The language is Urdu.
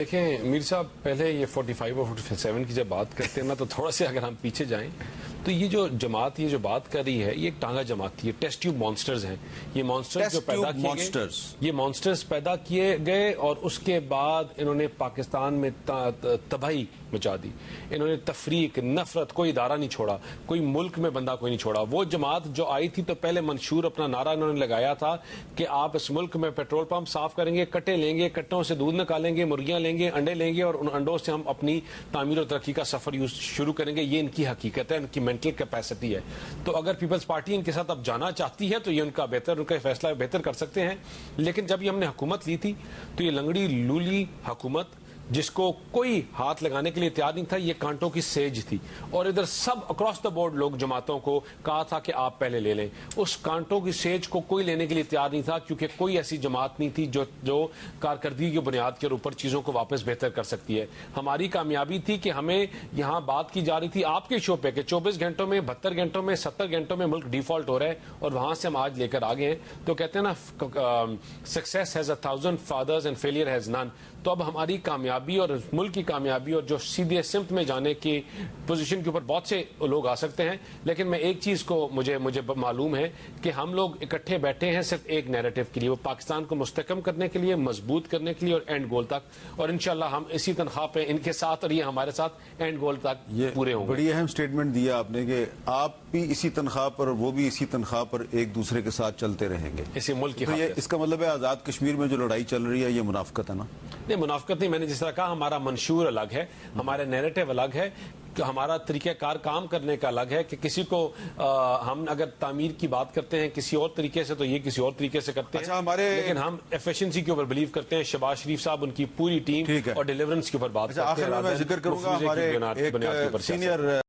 دیکھیں میر صاحب، پہلے یہ 45 اور 47 کی جب بات کرتے ہیں نا تو تھوڑا سے اگر ہم پیچھے جائیں تو یہ جو جماعت یہ جو بات کر رہی ہے یہ ایک ٹانگا جماعت تھی. یہ ٹیسٹ ٹیوب مانسٹرز ہیں. یہ مانسٹرز جو پیدا کیے گئے، یہ مانسٹرز پیدا کیے گئے اور اس کے بعد انہوں نے پاکستان میں تباہی مچا دی. انہوں نے تفریق، نفرت، کوئی ادارہ نہیں چھوڑا، کوئی ملک میں بندہ کوئی نہیں چھوڑا. وہ جماعت جو آئی تھی تو پہلے منشور اپنا نعرہ انہوں نے لگایا تھا کہ آپ اس ملک میں پیٹرول پمپ صاف کریں گے، کٹے لیں گے، کٹوں سے دودھ نکالیں گے، مرغیاں لیں گے، انڈے لیں گے اور ان انڈوں سے ہم اپنی تعمیر و ترقی کا سفر شروع کریں گے. یہ ان کی حقیقت ہے، ان کی مینٹل کیپیسٹی ہے. تو اگر پیپلز پارٹی ان کے ساتھ اب جانا چاہتی ہے تو یہ ان کا فیصلہ بہتر کر سکتے ہیں. لیکن جب یہ ہم نے حکومت لی تھی تو یہ لنگڑی لولی حکومت جس کو کوئی ہاتھ لگانے کے لیے تیار نہیں تھا، یہ کانٹوں کی سیج تھی. اور ادھر سب اکراس دا بورڈ لوگ جماعتوں کو کہا تھا کہ آپ پہلے لے لیں. اس کانٹوں کی سیج کو کوئی لینے کے لیے تیار نہیں تھا کیونکہ کوئی ایسی جماعت نہیں تھی جو کارکردگی کی بنیاد کے اوپر چیزوں کو واپس بہتر کر سکتی ہے. ہماری کامیابی تھی کہ ہمیں یہاں بات کی جا رہی تھی آپ کے شو پہ کہ 24 گھنٹوں میں، 72 گھنٹوں میں، 70 گھنٹوں میں ملک ڈیفالٹ ہو رہا ہے اور وہاں سے ہم آج لے کر آگے ہیں. تو کہتے ہیں نا success has 1000 fathers and failure has none. تو اب ہماری کامیابی اور ملک کی کامیابی اور جو سیدھے سمت میں جانے کی پوزیشن کے اوپر بہت سے لوگ آ سکتے ہیں. لیکن میں ایک چیز کو مجھے معلوم ہے کہ ہم لوگ اکٹھے بیٹھے ہیں صرف ایک نیریٹو کے لیے، وہ پاکستان کو مستحکم کرنے کے لیے، مضبوط کرنے کے لیے اور اینڈ گول تک. اور انشاءاللہ ہم اسی تنخواہ پہ ان کے ساتھ اور یہ ہمارے ساتھ اینڈ گول تک پورے ہوں گے. بڑی اہم سٹیٹمنٹ دیا آپ نے کہ آپ بھی اسی تنخواہ پر، وہ بھی اسی تنخواہ پر ایک دوسرے کے ساتھ چلتے رہیں گے اسی ملک کی خاطر. اس کا مطلب ہے آزاد کشمیر میں جو لڑائی چل رہی ہے یہ منافقت ہے نا؟ نہیں، منافقت نہیں. میں نے جس طرح کہا ہمارا منشور الگ ہے، ہمارا نیریٹو الگ ہے، کہ ہمارا طریقہ کار کام کرنے کا الگ ہے. کہ کسی کو ہم اگر تعمیر کی بات کرتے ہیں کسی اور طریقے سے تو یہ کسی اور طریقے سے کرتے ہیں. لیکن ہم ایفیشنسی کے اوپر بلیو کرتے ہیں. شہباز شریف صاحب ان کی پوری ٹیم اور ڈیلیورنس کے اوپر بات کرتے ہیں. آخر میں ذکر کروں گا ہمارے ایک سینئر